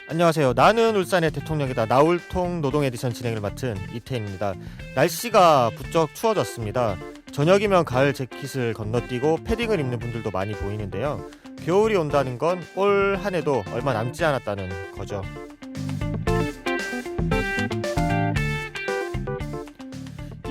안녕하세요. 나는 울산의 대통령이다. 나울통 노동 에디션 진행을 맡은 이태인입니다. 날씨가 부쩍 추워졌습니다. 저녁이면 가을 재킷을 건너뛰고 패딩을 입는 분들도 많이 보이는데요. 겨울이 온다는 건 올 한 해도 얼마 남지 않았다는 거죠.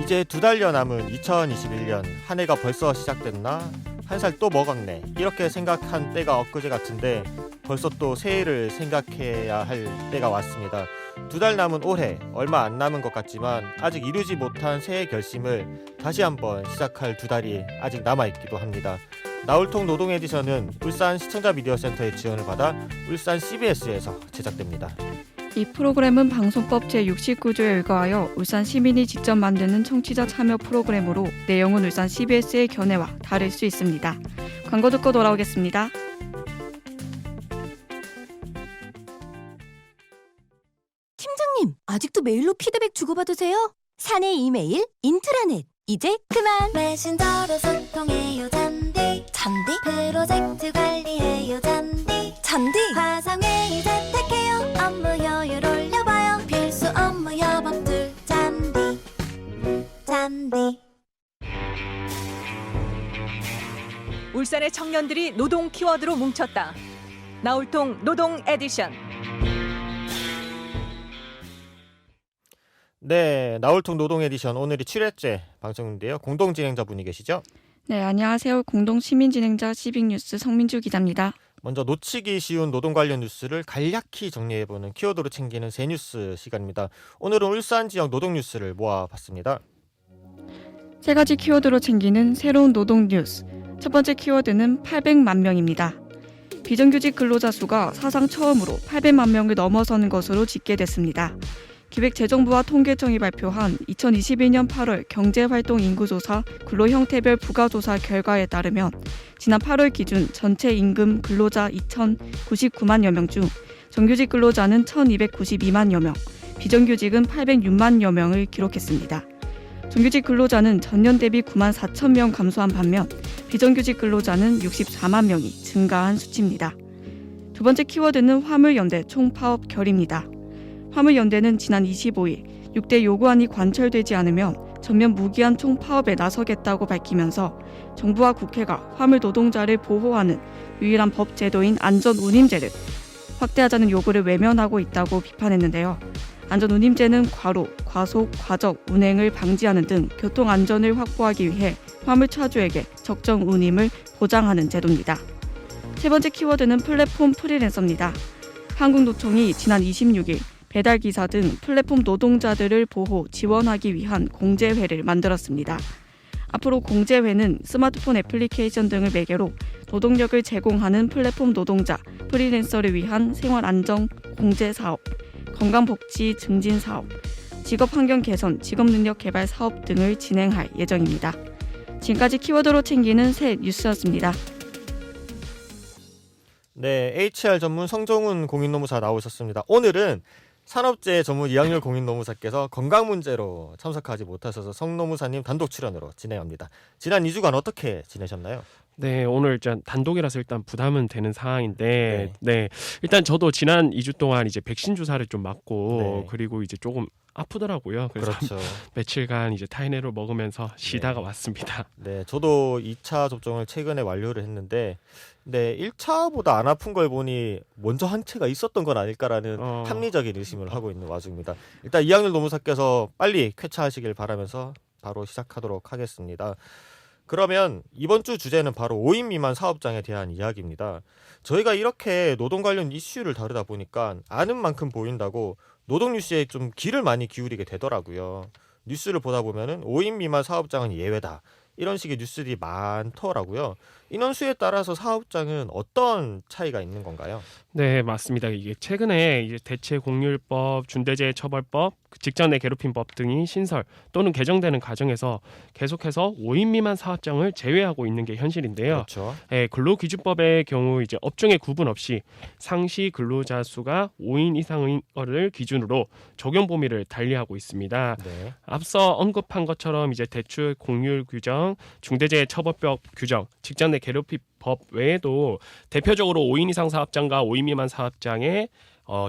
이제 2달여 남은 2021년, 한 해가 벌써 시작됐나? 한 살 또 먹었네. 이렇게 생각한 때가 엊그제 같은데 벌써 또 새해를 생각해야 할 때가 왔습니다. 2달 남은 올해, 얼마 안 남은 것 같지만 아직 이루지 못한 새해 결심을 다시 한번 시작할 2달이 아직 남아있기도 합니다. 나울통 노동 에디션은 울산 시청자 미디어 센터의 지원을 받아 울산 CBS에서 제작됩니다. 이 프로그램은 방송법 제69조에 의거하여 울산 시민이 직접 만드는 청취자 참여 프로그램으로 내용은 울산 CBS의 견해와 다를 수 있습니다. 광고 듣고 돌아오겠습니다. 팀장님, 아직도 메일로 피드백 주고받으세요? 사내 이메일, 인트라넷, 이제 그만! 메신저로 소통해요 잔디 프로젝트 관리해요 잔디 화상회의 재택해요 업무 효율 올려봐요 필수 업무 여법들 잔디 울산의 청년들이 노동 키워드로 뭉쳤다. 나울통 노동 에디션. 네, 나울통 노동 에디션 오늘이 7회째 방송인데요. 공동 진행자분이 계시죠? 네, 안녕하세요. 공동 시민 진행자 시빅뉴스 성민주 기자입니다. 먼저 놓치기 쉬운 노동 관련 뉴스를 간략히 정리해보는 키워드로 챙기는 새뉴스 시간입니다. 오늘은 울산 지역 노동 뉴스를 모아봤습니다. 세 가지 키워드로 챙기는 새로운 노동 뉴스. 첫 번째 키워드는 800만 명입니다. 비정규직 근로자 수가 사상 처음으로 800만 명을 넘어서는 것으로 집계됐습니다. 기획재정부와 통계청이 발표한 2021년 8월 경제활동 인구조사 근로형태별 부가조사 결과에 따르면 지난 8월 기준 전체 임금 근로자 2,099만여 명 중 정규직 근로자는 1,292만여 명, 비정규직은 806만여 명을 기록했습니다. 정규직 근로자는 전년 대비 9만 4천 명 감소한 반면 비정규직 근로자는 64만 명이 증가한 수치입니다. 두 번째 키워드는 화물연대 총파업 결의입니다. 화물연대는 지난 25일 6대 요구안이 관철되지 않으면 전면 무기한 총파업에 나서겠다고 밝히면서 정부와 국회가 화물 노동자를 보호하는 유일한 법 제도인 안전운임제를 확대하자는 요구를 외면하고 있다고 비판했는데요. 안전운임제는 과로, 과속, 과적, 운행을 방지하는 등 교통안전을 확보하기 위해 화물 차주에게 적정 운임을 보장하는 제도입니다. 세 번째 키워드는 플랫폼 프리랜서입니다. 한국노총이 지난 26일 배달기사 등 플랫폼 노동자들을 보호, 지원하기 위한 공제회를 만들었습니다. 앞으로 공제회는 스마트폰 애플리케이션 등을 매개로 노동력을 제공하는 플랫폼 노동자, 프리랜서를 위한 생활안정 공제 사업, 건강복지 증진 사업, 직업환경 개선, 직업능력 개발 사업 등을 진행할 예정입니다. 지금까지 키워드로 챙기는 새 뉴스였습니다. 네, HR 전문 성종훈 공인노무사 나오셨습니다. 오늘은 산업재해 전문 이학률 공인노무사께서 건강 문제로 참석하지 못하셔서 성노무사님 단독 출연으로 진행합니다. 지난 2주간 어떻게 지내셨나요? 네, 오늘 일단 단독이라서 일단 부담은 되는 상황인데, 네, 일단 저도 지난 2주 동안 이제 백신 주사를 좀 맞고, 네. 그리고 이제 조금 아프더라고요. 그래서 그렇죠. 며칠간 이제 타이레놀 먹으면서 쉬다가 왔습니다. 네, 저도 2차 접종을 최근에 완료를 했는데, 네, 1차보다 안 아픈 걸 보니 먼저 한 채가 있었던 건 아닐까라는 합리적인 의심을 하고 있는 와중입니다. 일단 이학률 노무사께서 빨리 쾌차하시길 바라면서 바로 시작하도록 하겠습니다. 그러면 이번 주 주제는 바로 5인 미만 사업장에 대한 이야기입니다. 저희가 이렇게 노동 관련 이슈를 다루다 보니까 아는 만큼 보인다고 노동 뉴스에 좀 귀를 많이 기울이게 되더라고요. 뉴스를 보다 보면은 5인 미만 사업장은 예외다, 이런 식의 뉴스들이 많더라고요. 인원수에 따라서 사업장은 어떤 차이가 있는 건가요? 네, 맞습니다. 이게 최근에 이제 대체공휴일법, 중대재해처벌법, 직장 내 괴롭힘법 등이 신설 또는 개정되는 과정에서 계속해서 5인 미만 사업장을 제외하고 있는 게 현실인데요. 그렇죠. 근로기준법의 경우 이제 업종의 구분 없이 상시 근로자 수가 5인 이상을 기준으로 적용 범위를 달리하고 있습니다. 네. 앞서 언급한 것처럼 이제 대출 공휴일 규정, 중대재해처벌법 규정, 직장 내 괴롭힘법 외에도 대표적으로 5인 이상 사업장과 5인 미만 사업장의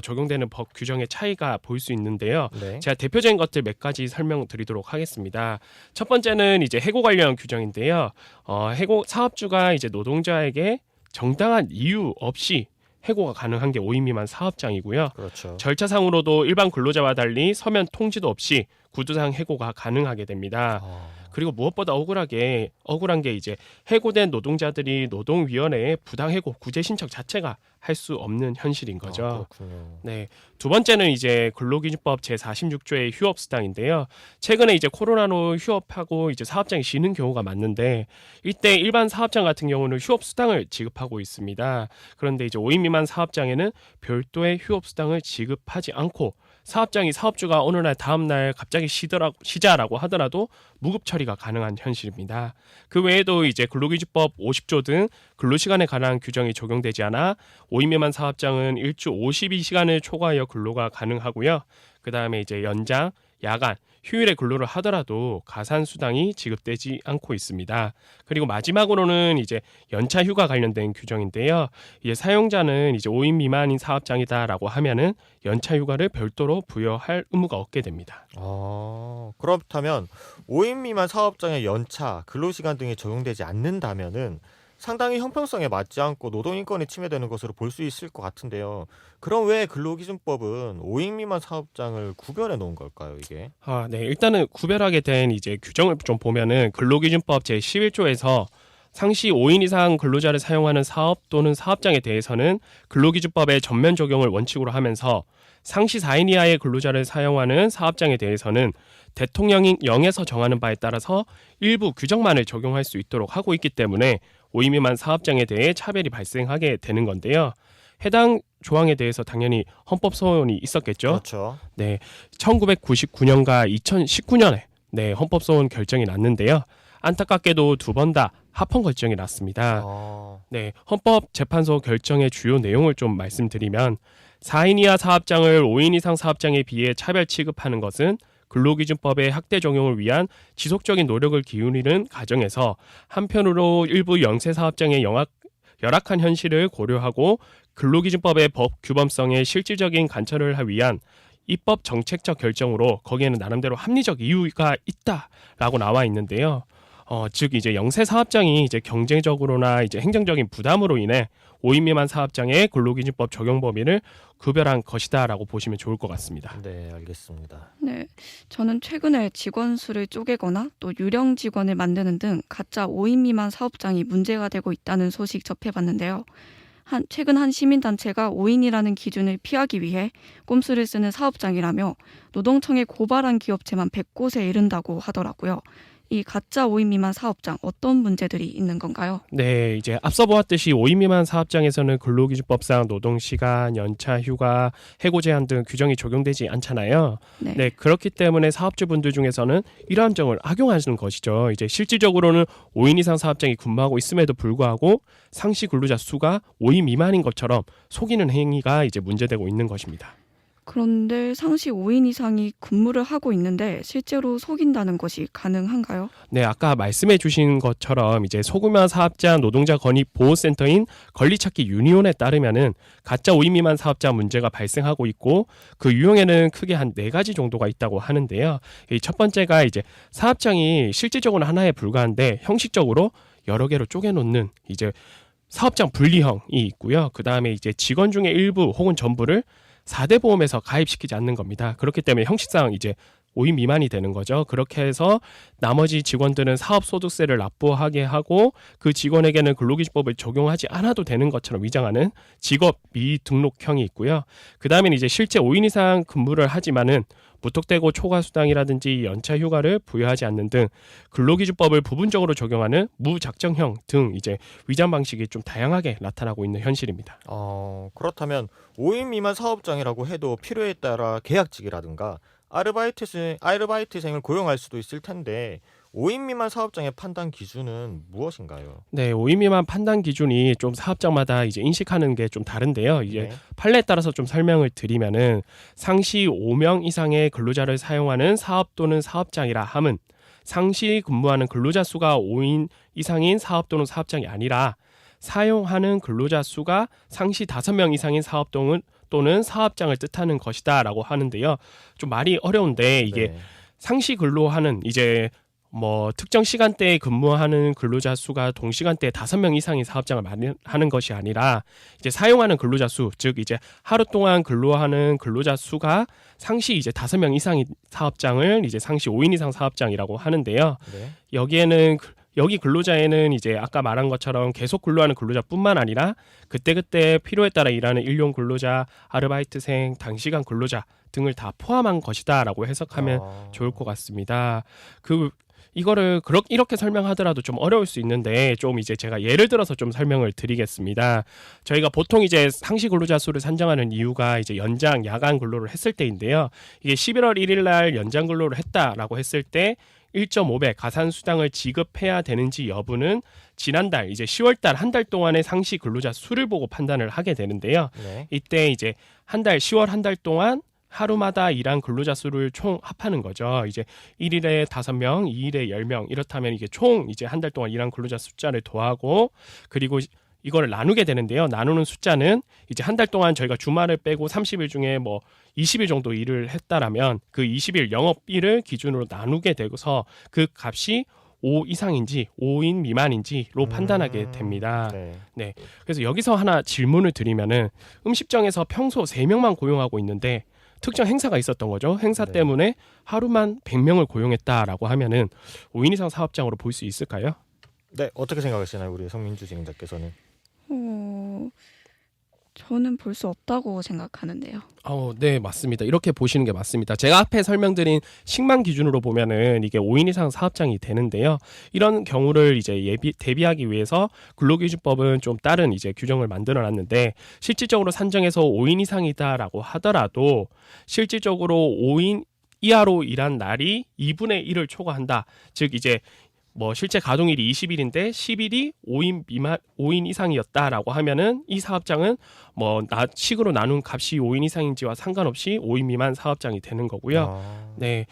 적용되는 법 규정의 차이가 보일 수 있는데요. 네. 제가 대표적인 것들 몇 가지 설명드리도록 하겠습니다. 첫 번째는 이제 해고 관련 규정인데요. 해고 사업주가 이제 노동자에게 정당한 이유 없이 해고가 가능한 게 5인 미만 사업장이고요. 그렇죠. 절차상으로도 일반 근로자와 달리 서면 통지도 없이 구두상 해고가 가능하게 됩니다. 그리고 무엇보다 억울한 게 이제 해고된 노동자들이 노동위원회에 부당해고 구제 신청 자체가 할 수 없는 현실인 거죠. 그렇군요. 네, 두 번째는 이제 근로기준법 제46조의 휴업수당인데요. 최근에 이제 코로나로 휴업하고 이제 사업장이 쉬는 경우가 많은데 이때 일반 사업장 같은 경우는 휴업수당을 지급하고 있습니다. 그런데 이제 5인 미만 사업장에는 별도의 휴업수당을 지급하지 않고 사업장이 사업주가 어느 날 다음 날 갑자기 쉬자라고 하더라도 무급 처리가 가능한 현실입니다. 그 외에도 이제 근로기준법 50조 등 근로시간에 관한 규정이 적용되지 않아 5인 미만 사업장은 일주 52시간을 초과하여 근로가 가능하고요. 그 다음에 이제 연장, 야간, 휴일에 근로를 하더라도 가산 수당이 지급되지 않고 있습니다. 그리고 마지막으로는 이제 연차 휴가 관련된 규정인데요. 이제 사용자는 이제 5인 미만인 사업장이다라고 하면은 연차 휴가를 별도로 부여할 의무가 없게 됩니다. 그렇다면 5인 미만 사업장의 연차, 근로시간 등이 적용되지 않는다면은 상당히 형평성에 맞지 않고 노동인권이 침해되는 것으로 볼 수 있을 것 같은데요. 그럼 왜 근로기준법은 5인 미만 사업장을 구별해 놓은 걸까요, 이게? 네. 일단은 구별하게 된 이제 규정을 좀 보면은 근로기준법 제11조에서 상시 5인 이상 근로자를 사용하는 사업 또는 사업장에 대해서는 근로기준법의 전면 적용을 원칙으로 하면서 상시 4인 이하의 근로자를 사용하는 사업장에 대해서는 대통령이 0에서 정하는 바에 따라서 일부 규정만을 적용할 수 있도록 하고 있기 때문에 5인 미만 사업장에 대해 차별이 발생하게 되는 건데요. 해당 조항에 대해서 당연히 헌법 소원이 있었겠죠. 그렇죠. 네, 1999년과 2019년에 헌법 소원 결정이 났는데요. 안타깝게도 두 번 다 합헌 결정이 났습니다. 네, 헌법재판소 결정의 주요 내용을 좀 말씀드리면 4인 이하 사업장을 5인 이상 사업장에 비해 차별 취급하는 것은 근로기준법의 확대 적용을 위한 지속적인 노력을 기울이는 과정에서 한편으로 일부 영세 사업장의 열악한 현실을 고려하고 근로기준법의 법 규범성에 실질적인 관철을 하기 위한 입법 정책적 결정으로 거기에는 나름대로 합리적 이유가 있다라고 나와 있는데요. 즉 이제 영세 사업장이 이제 경제적으로나 이제 행정적인 부담으로 인해 5인 미만 사업장의 근로기준법 적용 범위를 구별한 것이다라고 보시면 좋을 것 같습니다. 네, 알겠습니다. 네, 저는 최근에 직원 수를 쪼개거나 또 유령 직원을 만드는 등 가짜 5인 미만 사업장이 문제가 되고 있다는 소식 접해봤는데요. 최근 한 시민단체가 5인이라는 기준을 피하기 위해 꼼수를 쓰는 사업장이라며 노동청에 고발한 기업체만 100곳에 이른다고 하더라고요. 이 가짜 5인 미만 사업장 어떤 문제들이 있는 건가요? 네, 이제 앞서 보았듯이 5인 미만 사업장에서는 근로기준법상 노동시간, 연차, 휴가, 해고 제한 등 규정이 적용되지 않잖아요. 네, 그렇기 때문에 사업주분들 중에서는 이러한 점을 악용하시는 것이죠. 이제 실질적으로는 5인 이상 사업장이 근무하고 있음에도 불구하고 상시 근로자 수가 5인 미만인 것처럼 속이는 행위가 이제 문제되고 있는 것입니다. 그런데 상시 5인 이상이 근무를 하고 있는데 실제로 속인다는 것이 가능한가요? 네, 아까 말씀해 주신 것처럼 이제 소규모 사업장 노동자 권익 보호센터인 권리찾기 유니온에 따르면은 가짜 5인 미만 사업자 문제가 발생하고 있고 그 유형에는 크게 한 4가지 정도가 있다고 하는데요. 이 첫 번째가 이제 사업장이 실질적으로는 하나에 불과한데 형식적으로 여러 개로 쪼개놓는 이제 사업장 분리형이 있고요. 그 다음에 이제 직원 중에 일부 혹은 전부를 4대 보험에서 가입시키지 않는 겁니다. 그렇기 때문에 형식상 이제 5인 미만이 되는 거죠. 그렇게 해서 나머지 직원들은 사업소득세를 납부하게 하고 그 직원에게는 근로기준법을 적용하지 않아도 되는 것처럼 위장하는 직업 미등록형이 있고요. 그 다음에는 이제 실제 5인 이상 근무를 하지만은 무턱대고 초과수당이라든지 연차 휴가를 부여하지 않는 등 근로기준법을 부분적으로 적용하는 무작정형 등 이제 위장 방식이 좀 다양하게 나타나고 있는 현실입니다. 그렇다면 5인 미만 사업장이라고 해도 필요에 따라 계약직이라든가 아르바이트생을 고용할 수도 있을 텐데 5인 미만 사업장의 판단 기준은 무엇인가요? 네, 5인 미만 판단 기준이 좀 사업장마다 이제 인식하는 게 좀 다른데요. 이제 판례에 따라서 좀 설명을 드리면은 상시 5명 이상의 근로자를 사용하는 사업 또는 사업장이라 함은 상시 근무하는 근로자 수가 5인 이상인 사업 또는 사업장이 아니라 사용하는 근로자 수가 상시 5명 이상인 사업 또는 사업장을 뜻하는 것이다라고 하는데요. 좀 말이 어려운데 이게 네. 상시 근로하는 이제 뭐 특정 시간대에 근무하는 근로자 수가 동시간대에 5명 이상의 사업장을 마련하는 것이 아니라 이제 사용하는 근로자 수, 즉 이제 하루 동안 근로하는 근로자 수가 상시 이제 5명 이상의 사업장을 이제 상시 5인 이상 사업장이라고 하는데요. 네. 여기에는 여기 근로자에는 이제 아까 말한 것처럼 계속 근로하는 근로자뿐만 아니라 그때그때 필요에 따라 일하는 일용 근로자, 아르바이트생, 단시간 근로자 등을 다 포함한 것이다라고 해석하면 좋을 것 같습니다. 이거를 이렇게 설명하더라도 좀 어려울 수 있는데 좀 이제 제가 예를 들어서 좀 설명을 드리겠습니다. 저희가 보통 이제 상시 근로자 수를 산정하는 이유가 이제 연장, 야간 근로를 했을 때인데요. 이게 11월 1일 날 연장 근로를 했다라고 했을 때 1.5배 가산 수당을 지급해야 되는지 여부는 지난달 이제 10월 달 한 달 동안의 상시 근로자 수를 보고 판단을 하게 되는데요. 네. 이때 이제 10월 한 달 동안 하루마다 일한 근로자 수를 총 합하는 거죠. 이제 1일에 5명, 2일에 10명 이렇다면 이게 총 이제 한 달 동안 일한 근로자 숫자를 더하고 그리고 이거를 나누게 되는데요. 나누는 숫자는 이제 한 달 동안 저희가 주말을 빼고 30일 중에 뭐 20일 정도 일을 했다라면 그 20일 영업일을 기준으로 나누게 되고서 그 값이 5 이상인지 5인 미만인지로 판단하게 됩니다. 네. 그래서 여기서 하나 질문을 드리면은 음식점에서 평소 3명만 고용하고 있는데 특정 행사가 있었던 거죠. 행사 네. 때문에 하루만 100명을 고용했다라고 하면은 5인 이상 사업장으로 볼 수 있을까요? 네, 어떻게 생각하시나요, 우리 성민주 진행자께서는? 저는 볼 수 없다고 생각하는데요. 네, 맞습니다. 이렇게 보시는 게 맞습니다. 제가 앞에 설명드린 식만 기준으로 보면은 이게 5인 이상 사업장이 되는데요. 이런 경우를 이제 대비하기 위해서 근로기준법은 좀 다른 이제 규정을 만들어 놨는데 실질적으로 산정해서 5인 이상이다라고 하더라도 실질적으로 5인 이하로 일한 날이 2분의 1을 초과한다. 즉 이제 뭐 실제 가동일이 20일인데 10일이 5인 이상이었다라고 하면은 이 사업장은 뭐 식으로 나눈 값이 5인 이상인지와 상관없이 5인 미만 사업장이 되는 거고요. 네,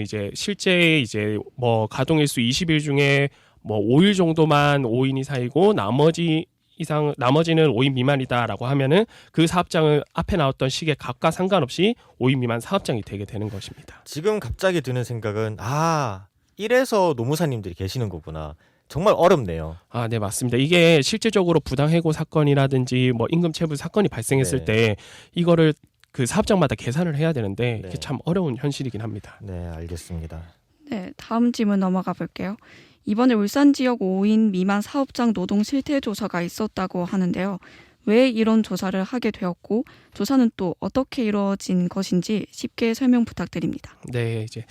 이제 실제 이제 뭐 가동일수 20일 중에 뭐 5일 정도만 5인 이상이고 나머지는 5인 미만이다라고 하면은 그 사업장은 앞에 나왔던 식의 값과 상관없이 5인 미만 사업장이 되게 되는 것입니다. 지금 갑자기 드는 생각은 이래서 노무사님들이 계시는 거구나. 정말 어렵네요. 네, 맞습니다. 이게 실질적으로 부당해고 사건이라든지 뭐 임금체불 사건이 발생했을 때 이거를 그 사업장마다 계산을 해야 되는데 이게 참 어려운 현실이긴 합니다. 네, 알겠습니다. 네, 다음 질문 넘어가 볼게요. 이번에 울산 지역 5인 미만 사업장 노동 실태 조사가 있었다고 하는데요. 왜 이런 조사를 하게 되었고 조사는 또 어떻게 이루어진 것인지 쉽게 설명 부탁드립니다. 네, 이제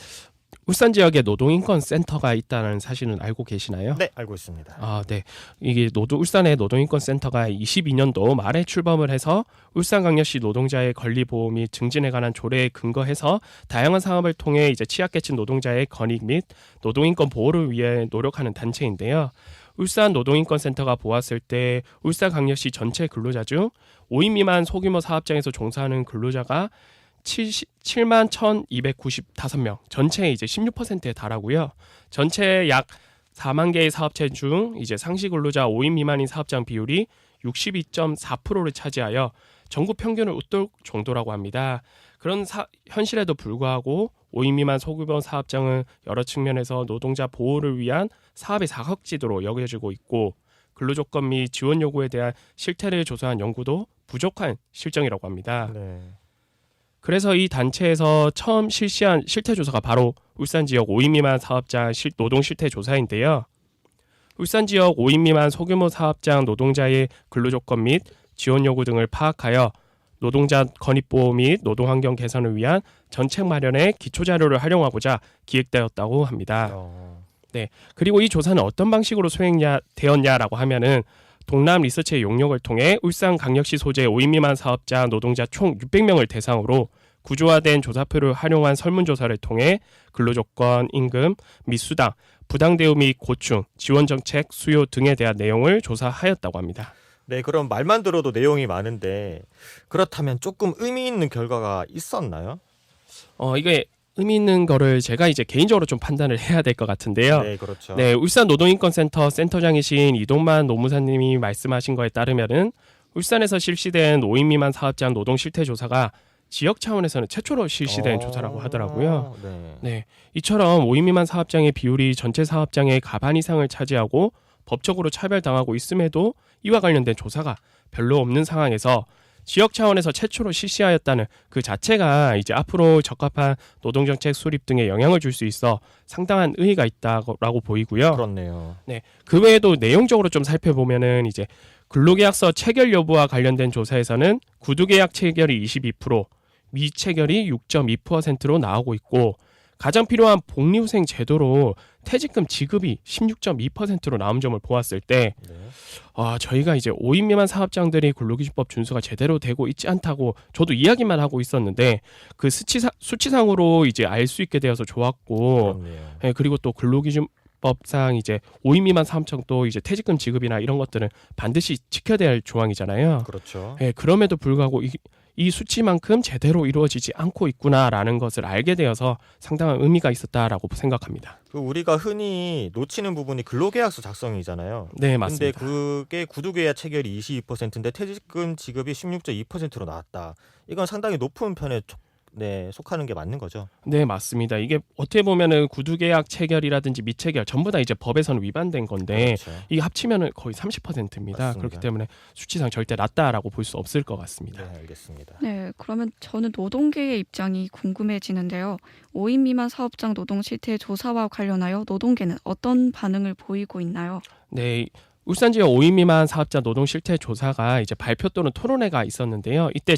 울산 지역에 노동인권센터가 있다는 사실은 알고 계시나요? 네, 알고 있습니다. 네. 이게 울산의 노동인권센터가 22년도 말에 출범을 해서 울산광역시 노동자의 권리보호 및 증진에 관한 조례에 근거해서 다양한 사업을 통해 이제 취약계층 노동자의 권익 및 노동인권 보호를 위해 노력하는 단체인데요. 울산 노동인권센터가 보았을 때 울산광역시 전체 근로자 중 5인 미만 소규모 사업장에서 종사하는 근로자가 7만 1,295명, 전체의 이제 16%에 달하고요. 전체 약 4만 개의 사업체 중 이제 상시 근로자 5인 미만인 사업장 비율이 62.4%를 차지하여 전국 평균을 웃돌 정도라고 합니다. 그런 현실에도 불구하고 5인 미만 소규모 사업장은 여러 측면에서 노동자 보호를 위한 사업의 사각지대로 여겨지고 있고 근로조건 및 지원 요구에 대한 실태를 조사한 연구도 부족한 실정이라고 합니다. 네. 그래서 이 단체에서 처음 실시한 실태조사가 바로 울산 지역 5인 미만 사업장 노동 실태조사인데요. 울산 지역 5인 미만 소규모 사업장 노동자의 근로조건 및 지원 요구 등을 파악하여 노동자 권익보호 및 노동환경 개선을 위한 정책 마련에 기초자료를 활용하고자 기획되었다고 합니다. 네, 그리고 이 조사는 어떤 방식으로 수행되었냐라고 하면은 동남 리서치의 용역을 통해 울산광역시 소재 5인 미만 사업자 노동자 총 600명을 대상으로 구조화된 조사표를 활용한 설문조사를 통해 근로조건, 임금, 및 수당, 부당대우 및 고충, 지원정책, 수요 등에 대한 내용을 조사하였다고 합니다. 네, 그럼 말만 들어도 내용이 많은데 그렇다면 조금 의미 있는 결과가 있었나요? 이게 의미 있는 거를 제가 이제 개인적으로 좀 판단을 해야 될 것 같은데요. 네, 그렇죠. 네, 울산 노동인권센터 센터장이신 이동만 노무사님이 말씀하신 거에 따르면은 울산에서 실시된 5인 미만 사업장 노동 실태 조사가 지역 차원에서는 최초로 실시된 조사라고 하더라고요. 네. 네, 이처럼 5인 미만 사업장의 비율이 전체 사업장의 가반 이상을 차지하고 법적으로 차별당하고 있음에도 이와 관련된 조사가 별로 없는 상황에서 지역 차원에서 최초로 실시하였다는 그 자체가 이제 앞으로 적합한 노동정책 수립 등에 영향을 줄 수 있어 상당한 의의가 있다고 보이고요. 그렇네요. 네, 그 외에도 내용적으로 좀 살펴보면은 이제 근로계약서 체결 여부와 관련된 조사에서는 구두계약 체결이 22%, 미체결이 6.2%로 나오고 있고 가장 필요한 복리후생 제도로 퇴직금 지급이 16.2%로 나온 점을 보았을 때 네. 저희가 이제 5인 미만 사업장들이 근로기준법 준수가 제대로 되고 있지 않다고 저도 이야기만 하고 있었는데 그 수치상으로 이제 알 수 있게 되어서 좋았고 그렇네요. 예, 그리고 또 근로기준법상 이제 5인 미만 사업장도 이제 퇴직금 지급이나 이런 것들은 반드시 지켜야 될 조항이잖아요. 그렇죠. 예, 그럼에도 불구하고 이 수치만큼 제대로 이루어지지 않고 있구나라는 것을 알게 되어서 상당한 의미가 있었다라고 생각합니다. 그 우리가 흔히 놓치는 부분이 근로계약서 작성이잖아요. 네, 맞습니다. 근데 그게 구두계약 체결이 22%인데 퇴직금 지급이 16.2%로 나왔다. 이건 상당히 높은 편에 속하는 게 맞는 거죠. 네, 맞습니다. 이게 어떻게 보면은 구두계약 체결이라든지 미체결 전부 다 이제 법에서는 위반된 건데 그렇죠. 이게 합치면은 거의 30%입니다. 맞습니다. 그렇기 때문에 수치상 절대 낮다라고 볼 수 없을 것 같습니다. 네, 알겠습니다. 네, 그러면 저는 노동계의 입장이 궁금해지는데요. 5인 미만 사업장 노동 실태 조사와 관련하여 노동계는 어떤 반응을 보이고 있나요? 네. 울산 지역 5인 미만 사업자 노동 실태 조사가 이제 발표 또는 토론회가 있었는데요. 이때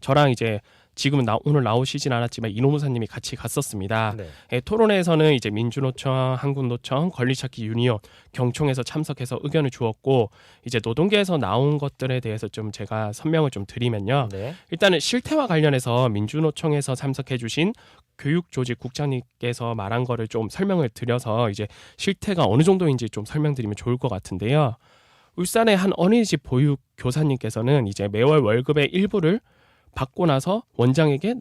저랑 이제 지금은 오늘 나오시진 않았지만 이노무사님이 같이 갔었습니다. 네. 토론회에서는 이제 민주노총, 한국노총, 권리찾기 유니온, 경총에서 참석해서 의견을 주었고 이제 노동계에서 나온 것들에 대해서 좀 제가 설명을 좀 드리면요. 네. 일단은 실태와 관련해서 민주노총에서 참석해주신 교육조직 국장님께서 말한 거를 좀 설명을 드려서 이제 실태가 어느 정도인지 좀 설명드리면 좋을 것 같은데요. 울산의 한 어린이집 보육 교사님께서는 이제 매월 월급의 일부를 받고 나서 원장에게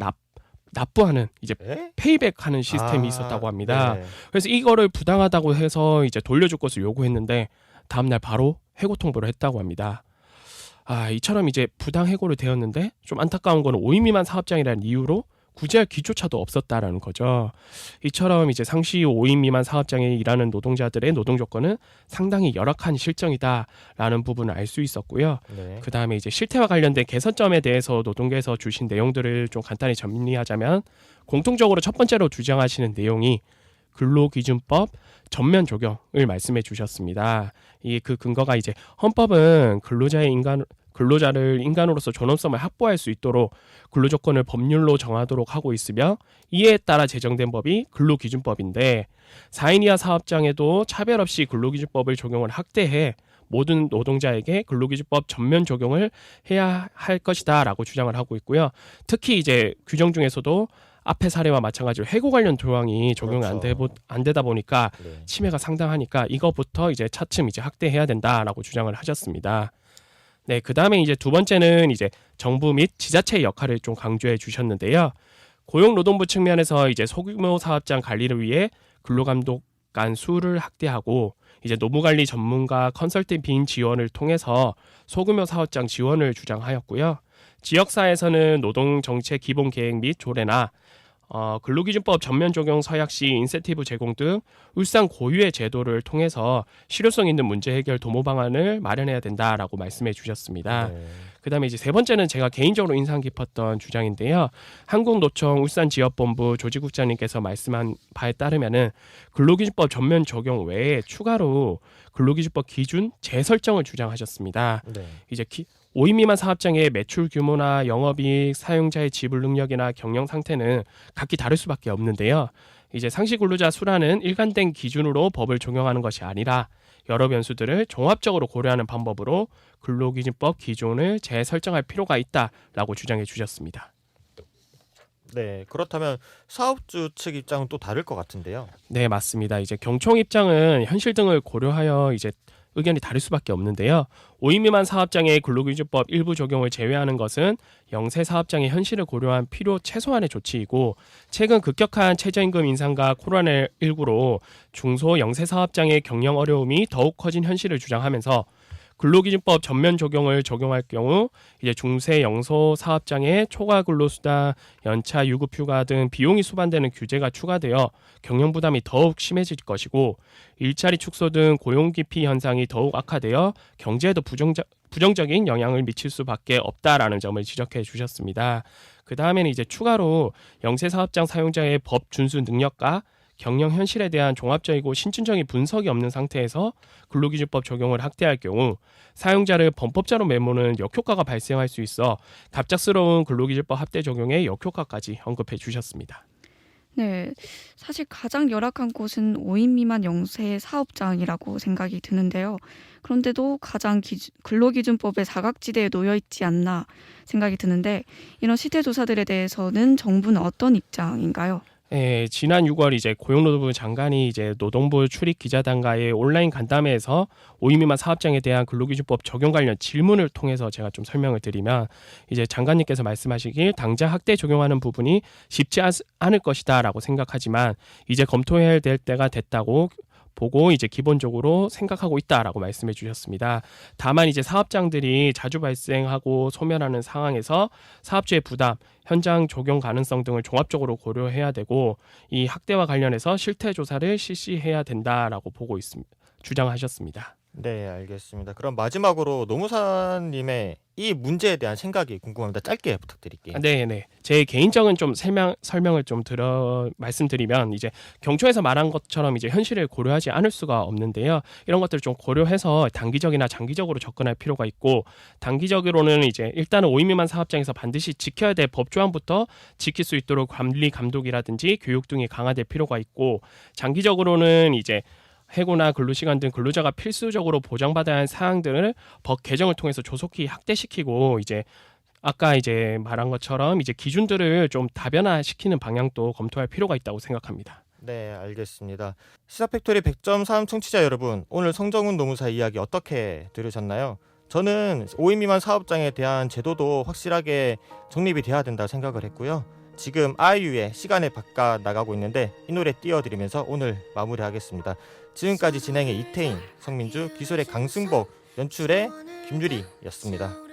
납부하는 이제 네? 페이백하는 시스템이 있었다고 합니다. 네. 그래서 이거를 부당하다고 해서 이제 돌려줄 것을 요구했는데 다음날 바로 해고 통보를 했다고 합니다. 이처럼 이제 부당 해고를 되었는데 좀 안타까운 거는 5인 미만 사업장이라는 이유로 구제할 기조차도 없었다라는 거죠. 이처럼 이제 상시 5인 미만 사업장에 일하는 노동자들의 노동 조건은 상당히 열악한 실정이다라는 부분을 알 수 있었고요. 네. 그 다음에 이제 실태와 관련된 개선점에 대해서 노동계에서 주신 내용들을 좀 간단히 정리하자면 공통적으로 첫 번째로 주장하시는 내용이 근로기준법 전면 적용을 말씀해 주셨습니다. 이 그 근거가 이제 헌법은 근로자를 인간으로서 존엄성을 확보할 수 있도록 근로조건을 법률로 정하도록 하고 있으며 이에 따라 제정된 법이 근로기준법인데 4인 이하 사업장에도 차별 없이 근로기준법을 적용을 확대해 모든 노동자에게 근로기준법 전면 적용을 해야 할 것이다라고 주장을 하고 있고요. 특히 이제 규정 중에서도 앞의 사례와 마찬가지로 해고 관련 조항이 적용이 그렇죠. 안 되다 보니까 네. 침해가 상당하니까 이것부터 이제 차츰 이제 확대해야 된다라고 주장을 하셨습니다. 네, 그 다음에 이제 두 번째는 이제 정부 및 지자체의 역할을 좀 강조해 주셨는데요. 고용노동부 측면에서 이제 소규모 사업장 관리를 위해 근로감독관 수를 확대하고 이제 노무관리 전문가 컨설팅 빈 지원을 통해서 소규모 사업장 지원을 주장하였고요. 지역사에서는 노동정책 기본계획 및 조례나 근로기준법 전면 적용 서약 시 인센티브 제공 등 울산 고유의 제도를 통해서 실효성 있는 문제 해결 도모 방안을 마련해야 된다라고 말씀해 주셨습니다. 네. 그다음에 이제 세 번째는 제가 개인적으로 인상 깊었던 주장인데요. 한국노총 울산지역본부 조직국장님께서 말씀한 바에 따르면은 근로기준법 전면 적용 외에 추가로 근로기준법 기준 재설정을 주장하셨습니다. 네. 이제 5인 미만 사업장의 매출 규모나 영업이익, 사용자의 지불 능력이나 경영 상태는 각기 다를 수밖에 없는데요. 이제 상시 근로자 수라는 일관된 기준으로 법을 적용하는 것이 아니라 여러 변수들을 종합적으로 고려하는 방법으로 근로기준법 기준을 재설정할 필요가 있다라고 주장해 주셨습니다. 네. 그렇다면 사업주 측 입장은 또 다를 것 같은데요. 네, 맞습니다. 이제 경총 입장은 현실 등을 고려하여 이제 의견이 다를 수밖에 없는데요. 5인 미만 사업장의 근로기준법 일부 적용을 제외하는 것은 영세 사업장의 현실을 고려한 필요 최소한의 조치이고 최근 급격한 최저임금 인상과 코로나19로 중소 영세 사업장의 경영 어려움이 더욱 커진 현실을 주장하면서 근로기준법 전면 적용을 적용할 경우 이제 중세 영소 사업장에 초과 근로수당, 연차 유급휴가 등 비용이 수반되는 규제가 추가되어 경영 부담이 더욱 심해질 것이고 일자리 축소 등 고용 기피 현상이 더욱 악화되어 경제에도 부정적인 영향을 미칠 수밖에 없다라는 점을 지적해 주셨습니다. 그 다음에는 이제 추가로 영세 사업장 사용자의 법 준수 능력과 경영 현실에 대한 종합적이고 신춘적인 분석이 없는 상태에서 근로기준법 적용을 확대할 경우 사용자를 범법자로 메모는 역효과가 발생할 수 있어 갑작스러운 근로기준법 확대 적용의 역효과까지 언급해 주셨습니다. 네, 사실 가장 열악한 곳은 5인 미만 영세 사업장이라고 생각이 드는데요. 그런데도 가장 근로기준법의 사각지대에 놓여 있지 않나 생각이 드는데 이런 시대 조사들에 대해서는 정부는 어떤 입장인가요? 예, 지난 6월 이제 고용노동부 장관이 이제 노동부 출입 기자단과의 온라인 간담회에서 5인 미만 사업장에 대한 근로기준법 적용 관련 질문을 통해서 제가 좀 설명을 드리면 이제 장관님께서 말씀하시길 당장 확대 적용하는 부분이 쉽지 않을 것이다라고 생각하지만 이제 검토해야 될 때가 됐다고 보고 이제 기본적으로 생각하고 있다라고 말씀해 주셨습니다. 다만 이제 사업장들이 자주 발생하고 소멸하는 상황에서 사업주의 부담, 현장 적용 가능성 등을 종합적으로 고려해야 되고 이 확대와 관련해서 실태 조사를 실시해야 된다라고 보고 있습니다. 주장하셨습니다. 네, 알겠습니다. 그럼 마지막으로 노무사님의 이 문제에 대한 생각이 궁금합니다. 짧게 부탁드릴게요. 네. 제 개인적인 좀 설명을 좀 말씀드리면 이제 경초에서 말한 것처럼 이제 현실을 고려하지 않을 수가 없는데요. 이런 것들을 좀 고려해서 단기적이나 장기적으로 접근할 필요가 있고 단기적으로는 이제 일단은 5인 미만 사업장에서 반드시 지켜야 될 법 조항부터 지킬 수 있도록 관리 감독이라든지 교육 등이 강화될 필요가 있고 장기적으로는 이제 해고나 근로시간 등 근로자가 필수적으로 보장받아야 하는 사항들을 법 개정을 통해서 조속히 확대시키고 이제 아까 이제 말한 것처럼 이제 기준들을 좀 다변화시키는 방향도 검토할 필요가 있다고 생각합니다. 네, 알겠습니다. 시사팩토리 100.3 청취자 여러분, 오늘 성정훈 노무사 이야기 어떻게 들으셨나요? 저는 5인 미만 사업장에 대한 제도도 확실하게 정립이 돼야 된다 생각을 했고요. 지금 아이유의 시간의 바깥 나가고 있는데 이 노래 띄워드리면서 오늘 마무리하겠습니다. 지금까지 진행의 이태인, 성민주, 기술의 강승복, 연출의 김유리였습니다.